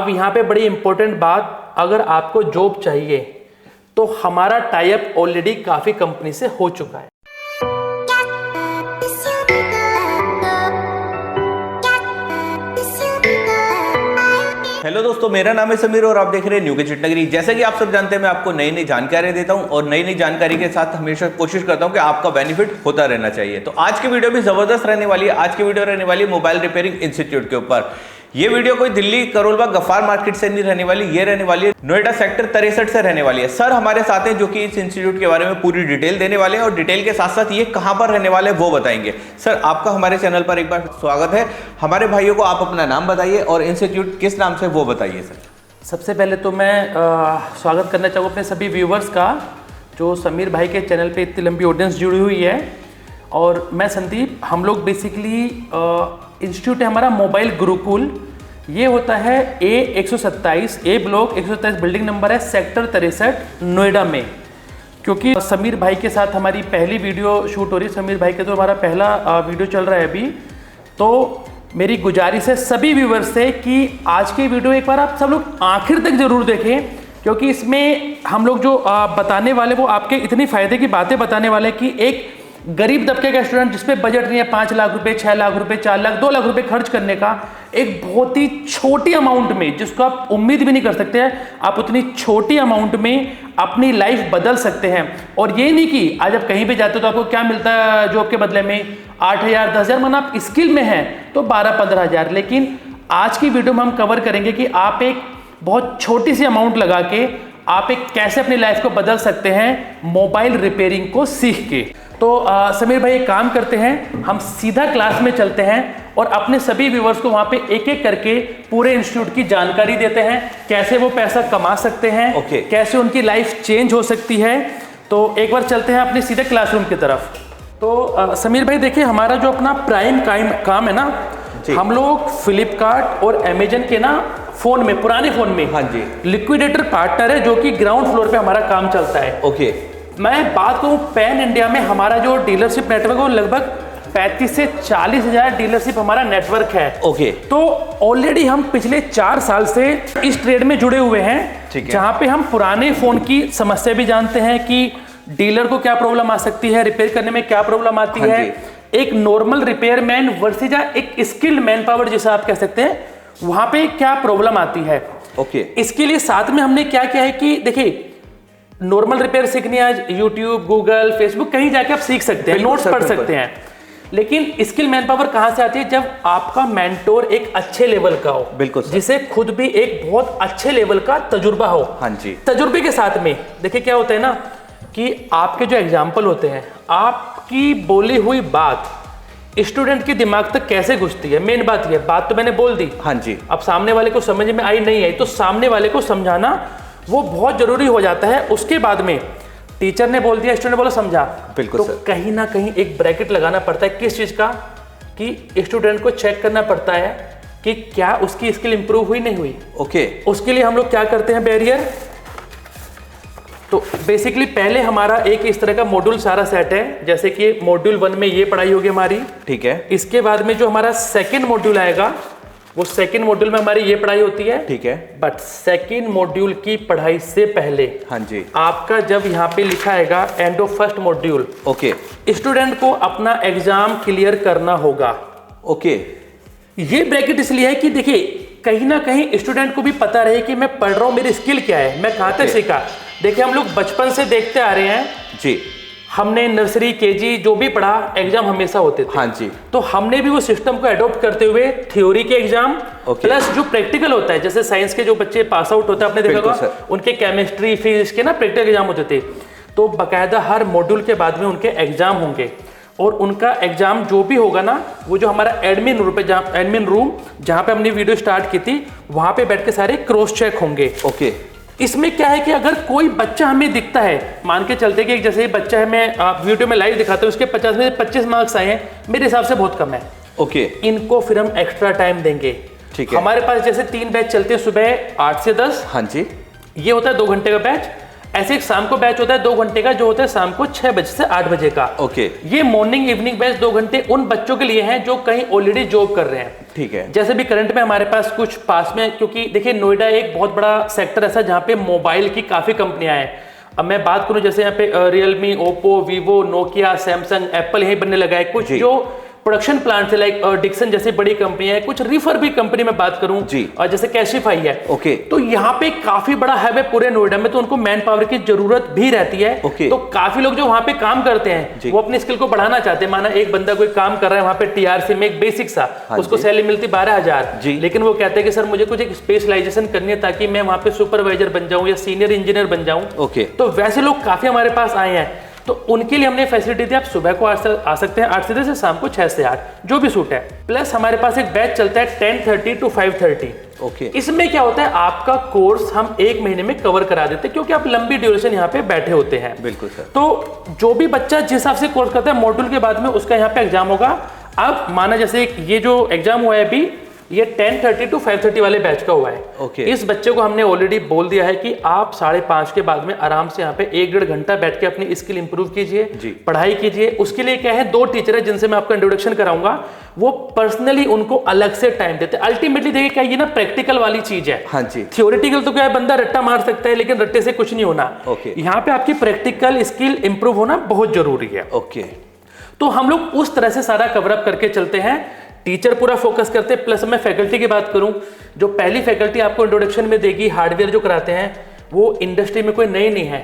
अब यहाँ पे बड़ी इंपॉर्टेंट बात, अगर आपको जॉब चाहिए तो हमारा टाई अप ऑलरेडी काफ़ी कंपनी से हो चुका है। हेलो दोस्तों, मेरा नाम है समीर और आप देख रहे हैं न्यू गैजेट नगरी। जैसा कि आप सब जानते हैं, मैं आपको नई नई जानकारी देता हूं और नई नई जानकारी के साथ हमेशा कोशिश करता हूं कि आपका बेनिफिट होता रहना चाहिए। तो आज की वीडियो भी जबरदस्त रहने वाली है। आज की वीडियो रहने वाली है मोबाइल रिपेयरिंग इंस्टीट्यूट के ऊपर। ये वीडियो कोई दिल्ली करोलबाग गफ्फार मार्केट से नहीं रहने वाली, ये रहने वाली है नोएडा सेक्टर 63 से रहने वाली है। सर हमारे साथ हैं जो कि इस इंस्टीट्यूट के बारे में पूरी डिटेल देने वाले हैं और डिटेल के साथ साथ ये कहां पर रहने वाले हैं वो बताएंगे। सर आपका हमारे चैनल पर एक बार स्वागत है। हमारे भाइयों को आप अपना नाम बताइए और इंस्टीट्यूट किस नाम से वो बताइए। सर सबसे पहले तो मैं स्वागत करना चाहूँगा अपने सभी व्यूवर्स का, जो समीर भाई के चैनल पे इतनी लंबी ऑडियंस जुड़ी हुई है। और मैं संदीप, हम लोग बेसिकली इंस्टीट्यूट है हमारा मोबाइल गुरुकुल। ये होता है A127 ए ब्लॉक 127 बिल्डिंग नंबर है, सेक्टर 63 नोएडा में। क्योंकि समीर भाई के साथ हमारी पहली वीडियो शूट हो रही है, समीर भाई के तो हमारा पहला वीडियो चल रहा है अभी। तो मेरी गुजारिश है सभी व्यूवर्स से कि आज की वीडियो एक बार आप सब लोग आखिर तक जरूर देखें, क्योंकि इसमें हम लोग जो बताने वाले वो आपके इतनी फ़ायदे की बातें बताने वाले कि एक गरीब तबके का स्टूडेंट जिसपे बजट नहीं है 5 लाख रुपए, 6 लाख रुपए, 4 लाख, 2 लाख रुपए खर्च करने का, एक बहुत ही छोटी अमाउंट में, जिसको आप उम्मीद भी नहीं कर सकते हैं, आप उतनी छोटी अमाउंट में अपनी लाइफ बदल सकते हैं। और ये नहीं कि आज आप कहीं भी जाते हो तो आपको क्या मिलता है जॉब के बदले में 8,000 10,000, मन आप स्किल में हैं तो 12-15 हज़ार। लेकिन आज की वीडियो में हम कवर करेंगे कि आप एक बहुत छोटी सी अमाउंट लगा के आप एक कैसे अपनी लाइफ को बदल सकते हैं मोबाइल रिपेयरिंग को सीख के। तो समीर भाई एक काम करते हैं, हम सीधा क्लास में चलते हैं और अपने सभी व्यूवर्स को वहाँ पे एक एक करके पूरे इंस्टीट्यूट की जानकारी देते हैं, कैसे वो पैसा कमा सकते हैं, कैसे उनकी लाइफ चेंज हो सकती है। तो एक बार चलते हैं अपने सीधे क्लासरूम की तरफ। तो समीर भाई देखिए, हमारा जो अपना प्राइम काम है ना, हम लोग फ्लिपकार्ट और अमेजन के ना फोन में, पुराने फोन में, हाँ जी, लिक्विडेटर पार्टनर है, जो कि ग्राउंड फ्लोर पे हमारा काम चलता है। मैं बात करूं पैन इंडिया में हमारा जो डीलरशिप नेटवर्क है वो लगभग 35 से 40 हज़ार डीलरशिप हमारा नेटवर्क है। तो ऑलरेडी हम पिछले 4 साल से इस ट्रेड में जुड़े हुए हैं, जहां पे हम पुराने फोन की समस्या भी जानते हैं कि डीलर को क्या प्रॉब्लम आ सकती है, रिपेयर करने में क्या प्रॉब्लम आती है, एक नॉर्मल रिपेयर मैन वर्सेज एक स्किल्ड मैन पावर जिसे आप कह सकते हैं, वहां पे क्या प्रॉब्लम आती है। इसके लिए साथ में हमने क्या किया है कि देखिए, नॉर्मल रिपेयर सीखनी है आज यूट्यूब, गूगल, फेसबुक, कहीं जाके आप सीख सकते हैं, नोट्स पढ़ सकते हैं। लेकिन स्किल मैन पावर कहां से आती है? जब आपका मेंटोर एक अच्छे लेवल का हो, बिल्कुल, जिसे खुद भी एक बहुत अच्छे लेवल का तजुर्बा हो। हाँ जी। तजुर्बे के साथ में देखिए क्या होता है ना कि आपके जो एग्जाम्पल होते हैं, आपकी बोली हुई बात स्टूडेंट के दिमाग तक कैसे घुसती है, मेन बात यह। बात तो मैंने बोल दी, हाँ जी, अब सामने वाले को समझ में आई नहीं आई तो सामने वाले को समझाना वो बहुत जरूरी हो जाता है। उसके बाद में टीचर ने बोल दिया, स्टूडेंट बोला समझा, बिल्कुल, तो कहीं ना कहीं एक ब्रैकेट लगाना पड़ता है। किस चीज का? कि स्टूडेंट को चेक करना पड़ता है कि क्या उसकी स्किल इंप्रूव हुई नहीं हुई। उसके लिए हम लोग क्या करते हैं, बैरियर। तो बेसिकली पहले हमारा एक इस तरह का मॉड्यूल सारा सेट है, जैसे कि मॉड्यूल 1 में ये पढ़ाई होगी हमारी, ठीक है। इसके बाद में जो हमारा सेकेंड मॉड्यूल आएगा, वो सेकेंड मॉड्यूल में हमारी ये पढ़ाई होती है, ठीक है। बट सेकेंड मॉड्यूल की पढ़ाई से पहले, हाँ जी, आपका जब यहाँ पे लिखा है end of first module, student को अपना एग्जाम क्लियर करना होगा। ये ब्रैकेट इसलिए है कि देखिए, कहीं ना कहीं स्टूडेंट को भी पता रहे कि मैं पढ़ रहा हूँ, मेरी स्किल क्या है, मैं कहाँ तक सीखा। देखिए, हम लोग बचपन से देखते आ रहे हैं जी, हमने नर्सरी केजी जो भी पढ़ा, एग्जाम हमेशा होते थे, हाँ जी। तो हमने भी वो सिस्टम को अडॉप्ट करते हुए थ्योरी के एग्जाम प्लस जो प्रैक्टिकल होता है, जैसे साइंस के जो बच्चे पास आउट होते हैं, आपने देखा होगा उनके केमिस्ट्री फिजिक्स के ना प्रैक्टिकल एग्जाम होते थे, तो बाकायदा हर मॉड्यूल के बाद में उनके एग्जाम होंगे। और उनका एग्जाम जो भी होगा ना, वो जो हमारा एडमिन रूम जहाँ पे हमने वीडियो स्टार्ट की थी, वहां पे बैठ के सारे क्रॉस चेक होंगे। इसमें क्या है कि अगर कोई बच्चा हमें दिखता है, मान के चलते कि जैसे बच्चा है, मैं वीडियो में लाइव दिखाता हूँ, उसके 50 में से 25 मार्क्स आए हैं, मेरे हिसाब से बहुत कम है। इनको फिर हम एक्स्ट्रा टाइम देंगे, ठीक है। हमारे पास जैसे 3 बैच चलते हैं, सुबह 8 से 10, हाँ जी, ये होता है 2 घंटे का बैच। ऐसे एक शाम को बैच होता है 2 घंटे का, जो होता है शाम को 6 बजे से 8 बजे का। ओके। ये मॉर्निंग इवनिंग बैच 2 घंटे उन बच्चों के लिए हैं जो कहीं ऑलरेडी जॉब कर रहे हैं। ठीक है। जैसे भी करंट में हमारे पास कुछ पास में, क्योंकि देखिए नोएडा एक बहुत बड़ा सेक्टर ऐसा जहाँ पे मोबाइल की काफी कंपनियां हैं। अब मैं बात करूं जैसे यहाँ पे Realme, Oppo, Vivo, Nokia, Samsung, Apple यही बनने लगा है। कुछ जो प्रोडक्शन प्लांट है लाइक डिक्सन जैसी बड़ी कंपनी है, कुछ रिफर भी कंपनी में बात करूं और जैसे कैशिफाई है। ओके। तो यहाँ पे काफी बड़ा हब है पूरे नोएडा में, तो उनको मैन पावर की जरूरत भी रहती है। तो काफी लोग जो वहाँ पे काम करते हैं वो अपनी स्किल को बढ़ाना चाहते हैं। माना एक बंदा कोई काम कर रहा है वहाँ पे टीआरसी में एक बेसिक सा, उसको सैलरी मिलती 12,000, लेकिन वो कहते हैं कि सर मुझे कुछ एक स्पेशलाइजेशन करनी है ताकि मैं वहाँ पे सुपरवाइजर बन जाऊं या सीनियर इंजीनियर बन जाऊं। तो वैसे लोग काफी हमारे पास आए हैं, तो उनके लिए हमने फैसिलिटी दी। आप सुबह को आ सकते हैं 8 से शाम को 6 से 8, जो भी सूट है। प्लस हमारे पास एक बैच चलता है 10:30 to 5:30। ओके। इसमें क्या होता है, आपका कोर्स हम 1 महीने में कवर करा देते हैं, क्योंकि आप लंबी ड्यूरेशन यहाँ पे बैठे होते हैं। बिल्कुल सर। तो जो भी बच्चा जिस हिसाब से कोर्स करता है, मॉड्यूल के बाद में उसका यहाँ पे एग्जाम होगा। अब माना जैसे ये जो एग्जाम हुआ है अभी, ये 10:30 to 5:30 वाले बैच का हुआ है। ओके। इस बच्चे को हमने ऑलरेडी बोल दिया है कि आप 5:30 के बाद में आराम से यहाँ पे 1-1.5 घंटा बैठ के अपनी स्किल इंप्रूव कीजिए, पढ़ाई कीजिए। उसके लिए क्या है, 2 टीचर है जिनसे मैं आपका इंट्रोडक्शन कराऊंगा, वो पर्सनली उनको अलग से टाइम देते हैं। अल्टीमेटली देखिए क्या ये ना प्रैक्टिकल वाली चीज है। हाँ जी। थियोरेटिकल तो क्या है, बंदा रट्टा मार सकता है, लेकिन रट्टे से कुछ नहीं होना। यहाँ पे आपकी प्रैक्टिकल स्किल इंप्रूव होना बहुत जरूरी है। ओके। तो हम लोग उस तरह से सारा कवरअप करके चलते हैं। टीचर पूरा फोकस करते हैं। प्लस मैं फैकल्टी की बात करूं, जो पहली फैकल्टी आपको इंट्रोडक्शन में देगी, हार्डवेयर जो कराते हैं, वो इंडस्ट्री में कोई नई नहीं है।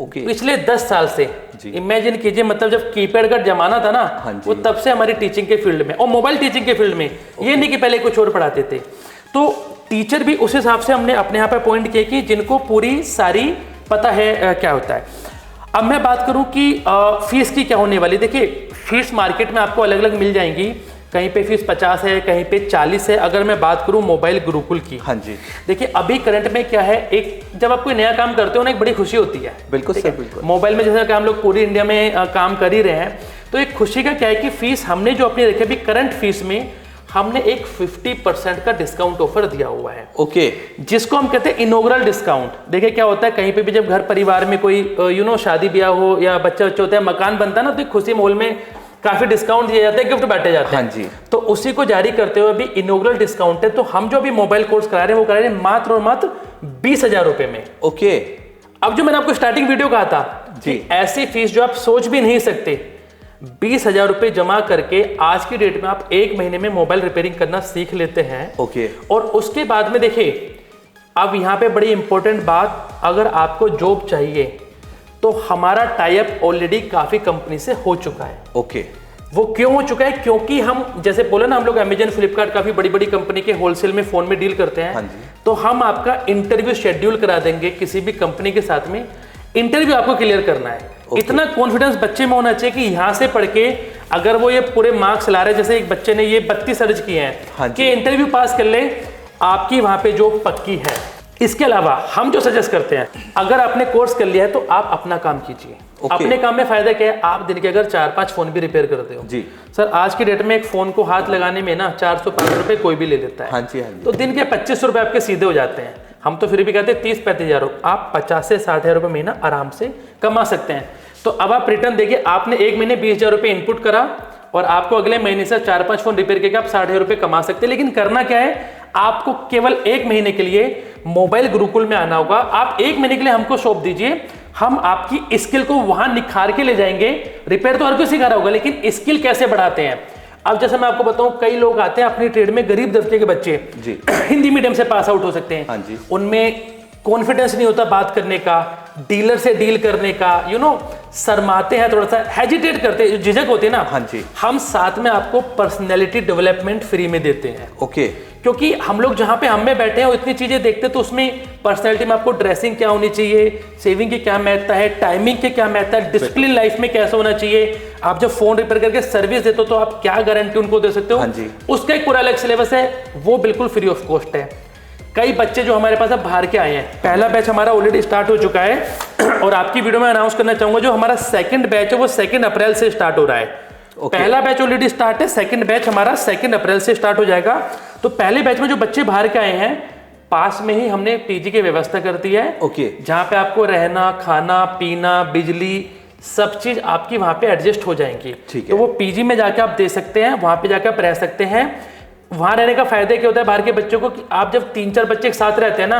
पिछले 10 साल से इमेजिन कीजिए, मतलब जब कीपैड का जमाना था ना, वो तब से हमारी टीचिंग के फील्ड में और मोबाइल टीचिंग के फील्ड में, ये नहीं कि पहले कुछ और पढ़ाते थे। तो टीचर भी उस हिसाब से हमने अपने यहाँ पे अपॉइंट किए कि जिनको पूरी सारी पता है क्या होता है। अब मैं बात करूं कि फीस की क्या होने वाली। देखिए फीस मार्केट में आपको अलग अलग मिल जाएंगी, कहीं पे फीस 50 है, कहीं पे 40 है। अगर मैं बात करूं मोबाइल गुरुकुल की, हाँ जी, देखिए अभी करंट में क्या है, एक जब आप कोई नया काम करते हो ना, एक बड़ी खुशी होती है। बिल्कुल सर, बिल्कुल। मोबाइल में जैसे हम लोग पूरी इंडिया में काम कर ही रहे हैं, तो एक खुशी का क्या है कि फीस हमने जो अपनी रखी, अभी करंट फीस में हमने एक 50% का डिस्काउंट ऑफर दिया हुआ है। ओके। जिसको हम कहते हैं इनॉग्रल डिस्काउंट। देखिए क्या होता है, कहीं पे भी जब घर परिवार में कोई शादी ब्याह हो या बच्चा होता है, मकान बनता है ना, तो खुशी माहौल में काफी डिस्काउंट दिए जाते हैं, गिफ्ट बांटे जाते हैं। हाँ जी। तो उसी को जारी करते हुए अभी इनॉग्रल डिस्काउंट है। तो हम जो अभी मोबाइल कोर्स करा रहे हैं वो करा रहे हैं मात्र और मात्र 20,000 रुपए में। ओके। अब जो मैंने आपको स्टार्टिंग वीडियो कहा था कि ऐसी फीस जो आप सोच भी नहीं सकते, 20,000 रुपए जमा करके आज की डेट में आप 1 महीने में मोबाइल रिपेयरिंग करना सीख लेते हैं। ओके। और उसके बाद में देखिए, अब यहाँ पे बड़ी इंपॉर्टेंट बात, अगर आपको जॉब चाहिए तो हमारा टाई अप ऑलरेडी काफी कंपनी से हो चुका है। ओके। वो क्यों हो चुका है, क्योंकि हम जैसे बोले ना, हम लोग अमेजन, फ्लिपकार्ट, काफी बड़ी बड़ी कंपनी के होलसेल में फोन में डील करते हैं। हाँ जी। तो हम आपका इंटरव्यू शेड्यूल करा देंगे किसी भी कंपनी के साथ में। इंटरव्यू आपको क्लियर करना है। इतना कॉन्फिडेंस बच्चे में होना चाहिए कि यहाँ से पढ़ के अगर वो ये पूरे मार्क्स ला रहे, जैसे एक बच्चे ने ये 32 अर्ज किए हैं कि इंटरव्यू पास कर ले, आपकी वहां पे जॉब पक्की है। इसके अलावा हम जो सजेस्ट करते हैं, अगर आपने कोर्स कर लिया है तो आप अपना काम कीजिए। अपने काम में फायदा क्या है, आप दिन के अगर 4-5 फोन भी रिपेयर करते हो जी। सर आज की डेट में एक फोन को हाथ लगाने में ना 400-500 रुपए कोई भी ले लेता है। हाँ जी, हाँ जी। तो दिन के 2500 रुपए आपके सीधे हो जाते हैं। हम तो फिर भी कहते हैं 30-35 हजार, आप 50 से 60 हजार रुपए महीना आराम से कमा सकते हैं। तो अब आप रिटर्न देखिए, आपने 1 महीने 20,000 रुपए इनपुट करा और आपको अगले महीने से 4-5 फोन रिपेयर करके आप 60,000 रुपए कमा सकते हैं। लेकिन करना क्या है, आपको केवल 1 महीने के लिए मोबाइल गुरुकुल में आना होगा। आप 1 महीने के लिए हमको सौंप दीजिए, हम आपकी स्किल को वहां निखार के ले जाएंगे। रिपेयर तो हर कोई सिखा रहा होगा, लेकिन स्किल कैसे बढ़ाते हैं। अब जैसे मैं आपको बताऊं, कई लोग आते हैं अपनी ट्रेड में, गरीब दर्जे के बच्चे जी, हिंदी मीडियम से पास आउट हो सकते हैं। हाँ जी। उनमें कॉन्फिडेंस नहीं होता बात करने का, डीलर से डील करने का, शर्माते हैं, थोड़ा सा हेजिटेट करते हैं, झिझक होती है ना। हाँ जी। हम साथ में आपको पर्सनैलिटी डेवलपमेंट फ्री में देते हैं। ओके। क्योंकि हम लोग जहां पे हम में बैठे हैं वो इतनी चीजें देखते हैं, तो उसमें पर्सनैलिटी में आपको ड्रेसिंग क्या होनी चाहिए, सेविंग की क्या महत्ता है, टाइमिंग की क्या महत्ता है, डिसिप्लिन लाइफ में कैसा होना चाहिए। आप जब फोन रिपेयर करके सर्विस देते हो तो आप क्या गारंटी उनको दे सकते हो। हाँ जी। उसका एक पूरा अलग सिलेबस है, वो बिल्कुल फ्री ऑफ कॉस्ट है। कई बच्चे जो हमारे पास अब बाहर के आए हैं, पहला बैच हमारा ऑलरेडी स्टार्ट हो चुका है और आपकी वीडियो में अनाउंस करना चाहूंगा, जो हमारा सेकंड बैच है वो 2 अप्रैल से स्टार्ट हो रहा है। पहला बैच ऑलरेडी स्टार्ट है, सेकंड बैच हमारा 2 अप्रैल से स्टार्ट हो जाएगा। तो पहले बैच में जो बच्चे बाहर के आए हैं पास में ही हमने पीजी की व्यवस्था कर दी है। ओके। जहाँ पे आपको रहना, खाना, पीना, बिजली, सब चीज आपकी वहाँ पे एडजस्ट हो जाएंगी। ठीक है। तो वो पीजी में जाके आप दे सकते हैं, वहाँ पे जाके आप रह सकते हैं। वहाँ रहने का फायदा क्या होता है बाहर के बच्चों को, कि आप जब 3-4 बच्चे एक साथ रहते हैं ना,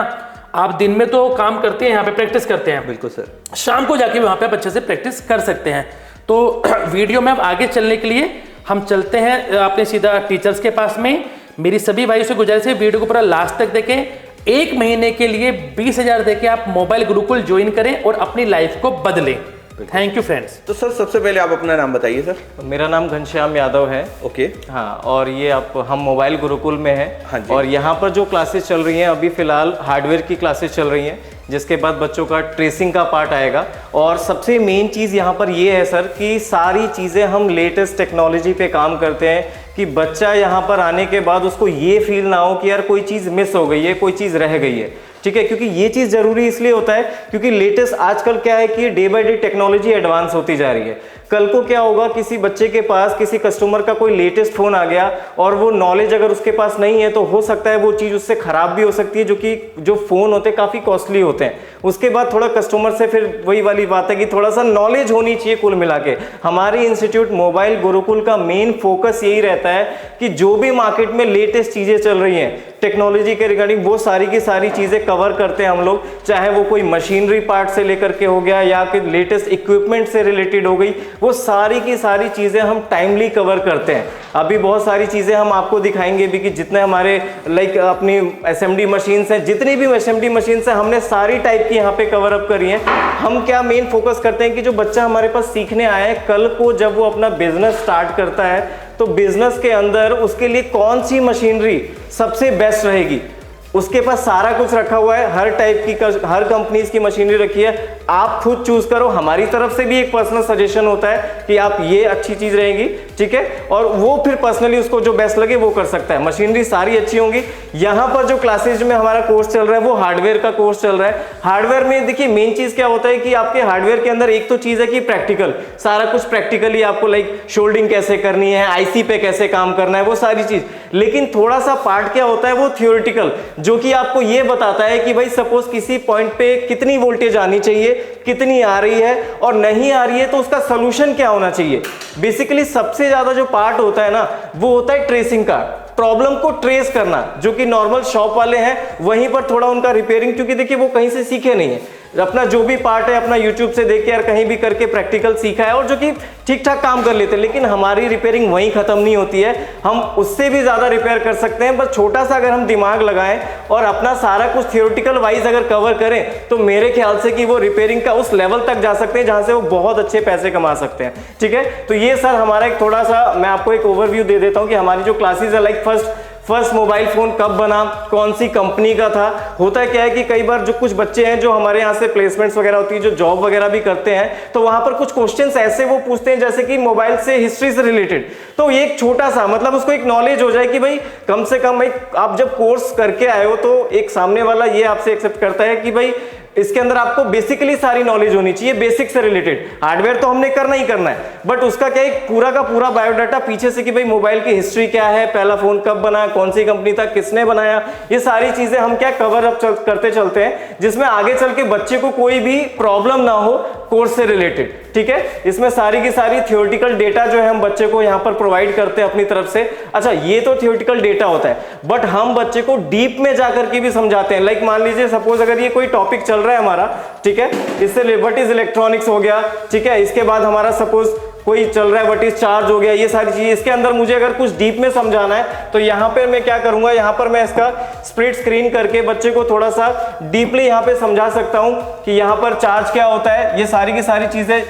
आप दिन में तो काम करते हैं, यहाँ पे प्रैक्टिस करते हैं। बिल्कुल सर। शाम को जाके वहाँ पे आप अच्छे से प्रैक्टिस कर सकते हैं। तो वीडियो में अब आगे चलने के लिए हम चलते हैं अपने सीधा टीचर्स के पास में। मेरी सभी भाइयों से गुजारिश है वीडियो को पूरा लास्ट तक देखें। 1 महीने के लिए 20,000 देके आप मोबाइल गुरुकुल ज्वाइन करें और अपनी लाइफ को बदलें। Thank you friends. तो सर सबसे पहले आप अपना नाम बताइए सर। मेरा नाम घनश्याम यादव है। ओके। हाँ, और ये हम मोबाइल गुरुकुल में हैं। हाँ जी। और यहाँ पर जो क्लासेस चल रही हैं अभी फ़िलहाल हार्डवेयर की क्लासेस चल रही हैं, जिसके बाद बच्चों का ट्रेसिंग का पार्ट आएगा। और सबसे मेन चीज़ यहाँ पर ये है सर कि सारी चीज़ें हम लेटेस्ट टेक्नोलॉजी पे काम करते हैं कि बच्चा यहाँ पर आने के बाद उसको ये फील ना हो कि यार कोई चीज़ मिस हो गई है, कोई चीज़ रह गई है। ठीक है, क्योंकि ये चीज़ ज़रूरी इसलिए होता है क्योंकि लेटेस्ट आजकल क्या है कि day by day technology advance होती जा रही है। कल को क्या होगा, किसी बच्चे के पास किसी कस्टमर का कोई लेटेस्ट फ़ोन आ गया और वो नॉलेज अगर उसके पास नहीं है तो हो सकता है वो चीज़ उससे ख़राब भी हो सकती है, जो कि जो फ़ोन होते हैं काफ़ी कॉस्टली होते हैं। उसके बाद थोड़ा कस्टमर से फिर वही वाली बात है कि थोड़ा सा नॉलेज होनी चाहिए। कुल मिला के हमारे इंस्टीट्यूट मोबाइल गुरुकुल का मेन फोकस यही रहता है कि जो भी मार्केट में लेटेस्ट चीज़ें चल रही हैं टेक्नोलॉजी के रिगार्डिंग, वो सारी की सारी चीज़ें कवर करते हैं हम लोग। चाहे वो कोई मशीनरी पार्ट से लेकर के हो गया या फिर लेटेस्ट इक्विपमेंट से रिलेटेड हो गई, वो सारी की सारी चीज़ें हम टाइमली कवर करते हैं। अभी बहुत सारी चीज़ें हम आपको दिखाएंगे भी कि जितने हमारे अपनी एसएमडी मशीन्स हैं, जितनी भी एसएमडी मशीन्स हैं, हमने सारी टाइप की यहाँ पे कवर अप करी हैं। हम क्या मेन फोकस करते हैं कि जो बच्चा हमारे पास सीखने आया है, कल को जब वो अपना बिजनेस स्टार्ट करता है तो बिजनेस के अंदर उसके लिए कौन सी मशीनरी सबसे बेस्ट रहेगी। उसके पास सारा कुछ रखा हुआ है, हर टाइप की हर कंपनीज की मशीनरी रखी है। आप खुद चूज करो। हमारी तरफ से भी एक पर्सनल सजेशन होता है कि आप ये अच्छी चीज रहेगी, ठीक है, और वो फिर पर्सनली उसको जो बेस्ट लगे वो कर सकता है। मशीनरी सारी अच्छी होंगी। यहाँ पर जो क्लासेज में हमारा कोर्स चल रहा है वो हार्डवेयर का कोर्स चल रहा है। हार्डवेयर में देखिए मेन चीज क्या होता है कि आपके हार्डवेयर के अंदर एक तो चीज है कि प्रैक्टिकल, सारा कुछ प्रैक्टिकली आपको लाइक शोल्डिंग कैसे करनी है, आईसी पे कैसे काम करना है, वो सारी चीज। लेकिन थोड़ा सा पार्ट क्या होता है वो थियोरिटिकल, जो कि आपको ये बताता है कि भाई सपोज किसी पॉइंट पे कितनी वोल्टेज आनी चाहिए, कितनी आ रही है और नहीं आ रही है तो उसका सोल्यूशन क्या होना चाहिए। बेसिकली सबसे ज्यादा जो पार्ट होता है ना वो होता है ट्रेसिंग का, प्रॉब्लम को ट्रेस करना, जो कि नॉर्मल शॉप वाले हैं वहीं पर थोड़ा उनका रिपेयरिंग, क्योंकि देखिए वो कहीं से सीखे नहीं है, अपना जो भी पार्ट है अपना यूट्यूब से देख के यार कहीं भी करके प्रैक्टिकल सीखा है और जो कि ठीक ठाक काम कर लेते हैं। लेकिन हमारी रिपेयरिंग वहीं खत्म नहीं होती है, हम उससे भी ज्यादा रिपेयर कर सकते हैं। बस छोटा सा अगर हम दिमाग लगाएं और अपना सारा कुछ थियोरिटिकल वाइज अगर कवर करें तो मेरे ख्याल से कि वो रिपेयरिंग का उस लेवल तक जा सकते हैं जहां से वो बहुत अच्छे पैसे कमा सकते हैं। ठीक है, तो ये सर हमारा एक थोड़ा सा मैं आपको एक ओवरव्यू दे देता हूं कि हमारी जो क्लासेस है लाइक फर्स्ट मोबाइल फोन कब बना, कौन सी कंपनी का था। होता है क्या है कि कई बार जो कुछ बच्चे हैं जो हमारे यहाँ से प्लेसमेंट्स वगैरह होती है, जो जॉब वगैरह भी करते हैं, तो वहां पर कुछ क्वेश्चंस ऐसे वो पूछते हैं जैसे कि मोबाइल से हिस्ट्री से रिलेटेड। तो एक छोटा सा मतलब उसको एक नॉलेज हो जाए कि भाई कम से कम भाई आप जब कोर्स करके आए हो तो एक सामने वाला ये आपसे एक्सेप्ट करता है कि भाई इसके अंदर आपको बेसिकली सारी नॉलेज होनी चाहिए, बेसिक से रिलेटेड। हार्डवेयर तो हमने करना ही करना है, बट उसका क्या है पूरा का पूरा बायोडाटा पीछे से कि भाई मोबाइल की हिस्ट्री क्या है, पहला फोन कब बना, कौन सी कंपनी था, किसने बनाया, ये सारी चीजें हम क्या कवर अप करते चलते हैं, जिसमें आगे चल के बच्चे को कोई भी प्रॉब्लम ना हो कोर्स से रिलेटेड। ठीक है, इसमें सारी की सारी थियोरेटिकल डेटा जो है हम बच्चे को यहाँ पर प्रोवाइड करते हैं अपनी तरफ से। अच्छा, ये तो थियोरेटिकल डेटा होता है, बट हम बच्चे को डीप में जाकर के भी समझाते हैं। लाइक मान लीजिए सपोज अगर ये कोई टॉपिक चल रहा है हमारा, ठीक है, इससे व्हाट इज इलेक्ट्रॉनिक्स हो गया, ठीक है, इसके बाद हमारा सपोज कोई चल रहा है व्हाट इज चार्ज हो गया, ये सारी चीजें इसके अंदर मुझे अगर कुछ डीप में समझाना है तो यहाँ पे मैं क्या करूंगा, यहाँ पर मैं इसका स्प्लिट स्क्रीन करके बच्चे को थोड़ा सा डीपली यहाँ पे समझा सकता हूँ कि यहाँ पर चार्ज क्या होता है, ये सारी की सारी चीजें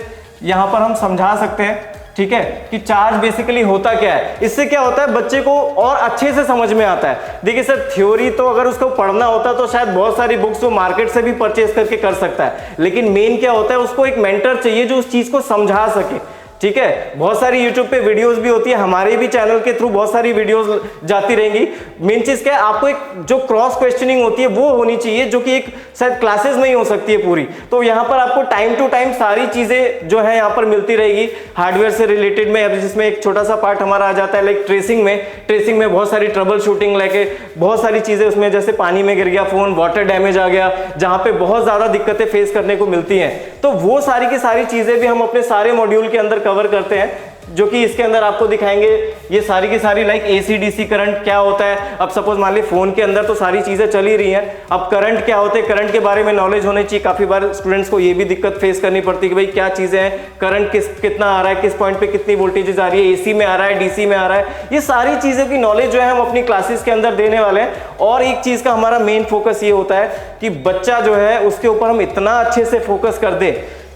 यहाँ पर हम समझा सकते हैं। ठीक है, कि चार्ज बेसिकली होता क्या है। इससे क्या होता है बच्चे को और अच्छे से समझ में आता है। देखिए सर, थ्योरी तो अगर उसको पढ़ना होता तो शायद बहुत सारी बुक्स वो मार्केट से भी परचेज करके कर सकता है, लेकिन मेन क्या होता है उसको एक मेंटर चाहिए जो उस चीज को समझा सके। ठीक है। बहुत सारी यूट्यूब पे वीडियोस भी होती है, हमारे भी चैनल के थ्रू बहुत सारी वीडियोस जाती रहेंगी। मेन चीज क्या है, आपको एक जो क्रॉस क्वेश्चनिंग होती है वो होनी चाहिए, जो कि एक शायद क्लासेस में ही हो सकती है पूरी। तो यहाँ पर आपको टाइम टू टाइम सारी चीजें जो है यहाँ पर मिलती रहेगी हार्डवेयर से रिलेटेड में। अब जिसमें एक छोटा सा पार्ट हमारा आ जाता है लाइक ट्रेसिंग में बहुत सारी ट्रबल शूटिंग लेके बहुत सारी चीजें उसमें, जैसे पानी में गिर गया फोन, वाटर डैमेज आ गया, जहां पे बहुत ज्यादा दिक्कतें फेस करने को मिलती हैं, तो वो सारी की सारी चीजें भी हम अपने सारे मॉड्यूल के अंदर कवर करते हैं, जो कि इसके अंदर आपको दिखाएंगे। ये सारी की सारी लाइक एसी डीसी करंट क्या होता है। अब सपोज मान ली फोन के अंदर तो सारी चीजें चल ही रही हैं, अब करंट क्या होते हैं, करंट के बारे में नॉलेज होनी चाहिए। काफी बार स्टूडेंट्स को ये भी दिक्कत फेस करनी पड़ती है कि भाई क्या चीजें हैं, करंट कितना आ रहा है, किस पॉइंट पे कितनी वोल्टेजेस आ रही है, एसी में आ रहा है, डीसी में आ रहा है। ये सारी चीजों की नॉलेज जो है हम अपनी क्लासेस के अंदर देने वाले हैं। और एक चीज का हमारा मेन फोकस ये होता है कि बच्चा जो है उसके ऊपर हम इतना अच्छे से फोकस कर दे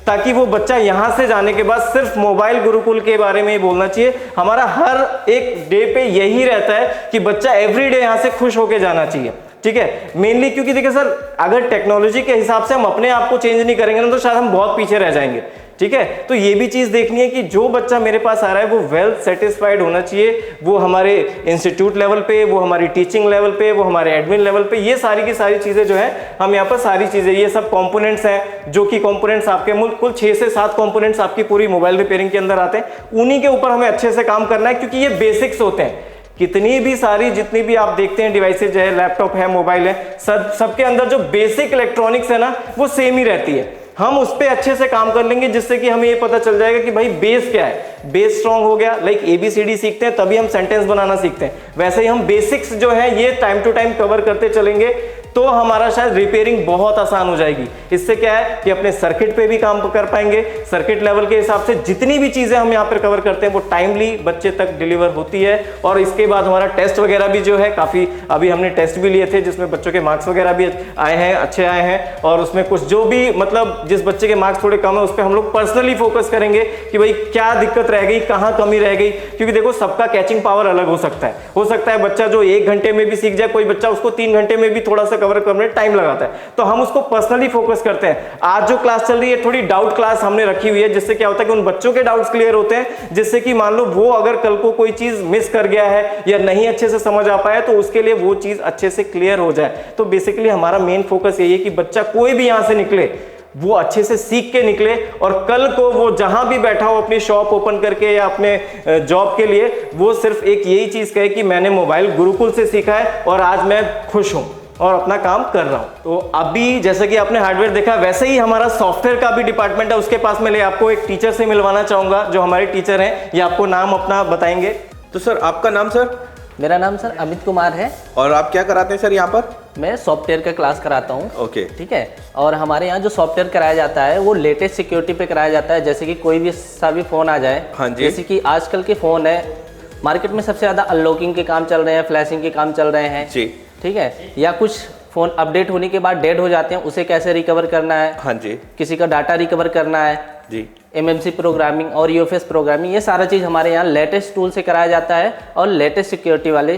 ताकि वो बच्चा यहां से जाने के बाद सिर्फ मोबाइल गुरुकुल के बारे में ही बोलना चाहिए। हमारा हर एक डे पे यही रहता है कि बच्चा एवरीडे यहां से खुश होके जाना चाहिए, ठीक है। मेनली क्योंकि देखिए सर, अगर टेक्नोलॉजी के हिसाब से हम अपने आप को चेंज नहीं करेंगे ना तो शायद हम बहुत पीछे रह जाएंगे, ठीक है। तो ये भी चीज देखनी है कि जो बच्चा मेरे पास आ रहा है वो वेल सेटिस्फाइड होना चाहिए, वो हमारे इंस्टीट्यूट लेवल पे, वो हमारी टीचिंग लेवल पे, वो हमारे एडमिन लेवल पे। ये सारी की सारी चीजें जो है हम यहाँ पर सारी चीजें, ये सब कंपोनेंट्स हैं, जो कि कंपोनेंट्स आपके कुल 6 से 7 कंपोनेंट्स आपकी पूरी मोबाइल रिपेयरिंग के अंदर आते हैं। उन्हीं के ऊपर हमें अच्छे से काम करना है, क्योंकि ये बेसिक्स होते हैं। कितनी भी सारी जितनी भी आप देखते हैं डिवाइसेज है, लैपटॉप है, मोबाइल है, सबके अंदर जो बेसिक इलेक्ट्रॉनिक्स है ना वो सेम ही रहती है। हम उस पर अच्छे से काम कर लेंगे, जिससे कि हमें ये पता चल जाएगा कि भाई बेस क्या है। बेस स्ट्रांग हो गया, लाइक ABCD सीखते हैं तभी हम सेंटेंस बनाना सीखते हैं, वैसे ही हम बेसिक्स जो है ये टाइम टू टाइम कवर करते चलेंगे, तो हमारा शायद रिपेयरिंग बहुत आसान हो जाएगी। इससे क्या है कि अपने सर्किट पे भी काम कर पाएंगे, सर्किट लेवल के हिसाब से जितनी भी चीजें हम यहाँ पर कवर करते हैं वो टाइमली बच्चे तक डिलीवर होती है। और इसके बाद हमारा टेस्ट वगैरह भी जो है काफी, अभी हमने टेस्ट भी लिए थे जिसमें बच्चों के मार्क्स वगैरह भी आए हैं, अच्छे आए हैं। और उसमें कुछ जो भी मतलब जिस बच्चे के मार्क्स थोड़े कम है उस पर हम लोग पर्सनली फोकस करेंगे कि भाई क्या दिक्कत रह गई, कहाँ कमी रह गई। क्योंकि देखो सबका कैचिंग पावर अलग हो सकता है बच्चा जो 1 घंटे में भी सीख जाए, कोई बच्चा उसको 3 घंटे में भी थोड़ा सा कवर करने टाइम लगाता है, तो हम उसको पर्सनली फोकस करते हैं। आज जो क्लास चल रही है थोड़ी डाउट क्लास हमने रखी हुई है, जिससे क्या होता है कि उन बच्चों के डाउट्स क्लियर होते हैं, जिससे कि मान लो वो अगर कल को कोई चीज मिस कर गया है या नहीं अच्छे से समझ आ पाया तो उसके लिए वो चीज अच्छे से क्लियर हो जाए। तो बेसिकली हमारा मेन फोकस यही है कि बच्चा कोई भी यहां से निकले वो अच्छे से सीख के निकले, और कल को वो जहां भी बैठा हो अपनी शॉप ओपन करके या अपने जॉब के लिए, वो सिर्फ एक यही चीज कहे कि मैंने मोबाइल गुरुकुल से सीखा है और आज मैं खुश हूं और अपना काम कर रहा हूं। तो अभी जैसे कि आपने हार्डवेयर देखा, वैसे ही हमारा सॉफ्टवेयर का भी डिपार्टमेंट है, उसके पास में ले आपको एक टीचर से मिलवाना चाहूंगा, जो हमारे टीचर हैं, ये आपको नाम अपना बताएंगे। तो सर आपका नाम सर? मेरा नाम सर अमित कुमार है। और आप क्या कराते हैं सर यहाँ पर? मैं सॉफ्टवेयर का क्लास कराता हूँ। ओके, ठीक है। और हमारे यहाँ जो सॉफ्टवेयर कराया जाता है वो लेटेस्ट सिक्योरिटी पे कराया जाता है। जैसे कि कोई भी सा भी फ़ोन आ जाए, हाँ जी, जैसे कि आजकल के फ़ोन है मार्केट में सबसे ज़्यादा अनलॉकिंग के काम चल रहे हैं, फ्लैशिंग के काम चल रहे हैं जी, ठीक है। या कुछ फ़ोन अपडेट होने के बाद डेड हो जाते हैं, उसे कैसे रिकवर करना है, हाँ जी, किसी का डाटा रिकवर करना है जी, MMC प्रोग्रामिंग और UFS प्रोग्रामिंग, ये सारा चीज़ हमारे यहाँ लेटेस्ट टूल से कराया जाता है। और लेटेस्ट सिक्योरिटी वाले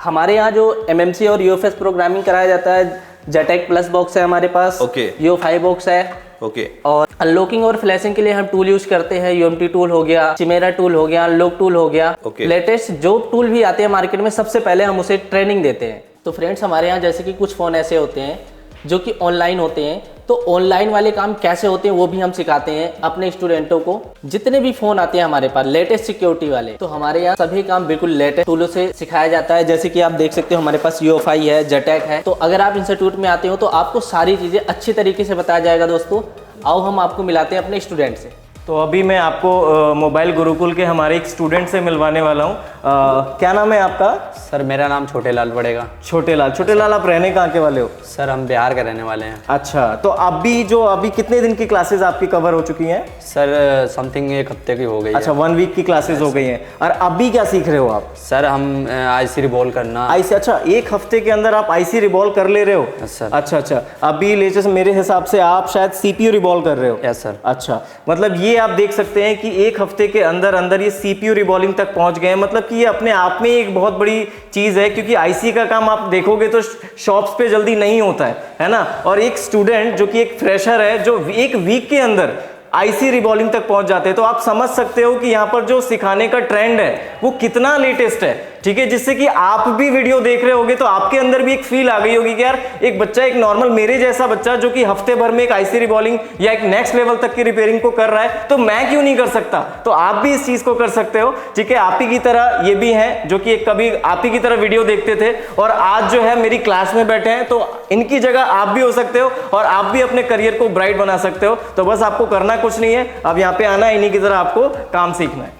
हमारे यहाँ जो MMC और UFS प्रोग्रामिंग कराया जाता है, JTAG प्लस बॉक्स है हमारे पास, ओके, UEFI बॉक्स है, ओके। और अनलॉकिंग और फ्लैशिंग के लिए हम टूल यूज करते हैं, UMT टूल हो गया, चिमेरा टूल हो गया, अनलॉक टूल हो गया। ओके। लेटेस्ट जो टूल भी आते हैं मार्केट में सबसे पहले हम उसे ट्रेनिंग देते हैं। तो फ्रेंड्स हमारे यहाँ जैसे कि कुछ फ़ोन ऐसे होते हैं जो कि ऑनलाइन होते हैं, तो ऑनलाइन वाले काम कैसे होते हैं वो भी हम सिखाते हैं अपने स्टूडेंटों को। जितने भी फ़ोन आते हैं हमारे पास लेटेस्ट सिक्योरिटी वाले, तो हमारे यहाँ सभी काम बिल्कुल लेटेस्ट टूलों से सिखाया जाता है। जैसे कि आप देख सकते हो हमारे पास UEFI है, JTAG है। तो अगर आप इंस्टीट्यूट में आते हो तो आपको सारी चीज़ें अच्छी तरीके से बताया जाएगा। दोस्तों आओ हम आपको मिलाते हैं अपने स्टूडेंट से। तो अभी मैं आपको मोबाइल गुरुकुल के हमारे एक स्टूडेंट से मिलवाने वाला हूँ। क्या नाम है आपका? सर मेरा नाम छोटे लाल पड़ेगा। छोटे लाल, आप रहने कहाँ के वाले हो? सर हम बिहार के रहने वाले हैं। अच्छा, तो अभी कितने दिन की क्लासेस आपकी कवर हो चुकी हैं? सर समथिंग 1 हफ्ते की हो गई है। अच्छा, 1 वीक की क्लासेस हो गई हैं। और अभी क्या सीख रहे हो आप? सर हम IC रिवॉल्व करना। IC, अच्छा 1 हफ्ते के अंदर आप IC रिवॉल्व कर ले रहे हो? सर। अच्छा, अभी लेटेस्ट मेरे हिसाब से आप शायद CPU रिवॉल्व कर रहे हो? Yes sir. अच्छा, मतलब ये आप देख सकते हैं कि 1 हफ्ते के अंदर ये CPU रिवॉल्विंग तक पहुंच गए हैं। मतलब कि ये अपने आप में एक बहुत बड़ी चीज है, क्योंकि IC का काम आप देखोगे तो शॉप्स पे जल्दी नहीं होता है ना। और एक स्टूडेंट जो कि एक फ्रेशर है, जो 1 वीक के अंदर आईसी रिबॉलिंग तक पहुंच जाते हैं। तो आप समझ सकते हो कि यहाँ पर जो सिखाने का ट्रेंड है वो कितना लेटेस्ट है, ठीक है, जिससे कि आप भी वीडियो देख रहे होगे तो आपके अंदर भी एक फील आ गई होगी कि यार एक बच्चा, एक नॉर्मल मेरे जैसा बच्चा जो कि हफ्ते भर में एक आईसी रिबॉलिंग या एक नेक्स्ट लेवल तक की रिपेयरिंग को कर रहा है, तो मैं क्यों नहीं कर सकता। तो आप भी इस चीज को कर सकते हो, ठीक है। आप ही की तरह ये भी हैं जो कि एक कभी आप ही की तरह वीडियो देखते थे और आज जो है मेरी क्लास में बैठे हैं, तो इनकी जगह आप भी हो सकते हो और आप भी अपने करियर को ब्राइट बना सकते हो। तो बस आपको करना कुछ नहीं है, अब यहाँ पे आना, इन्हीं की तरह आपको काम सीखना है।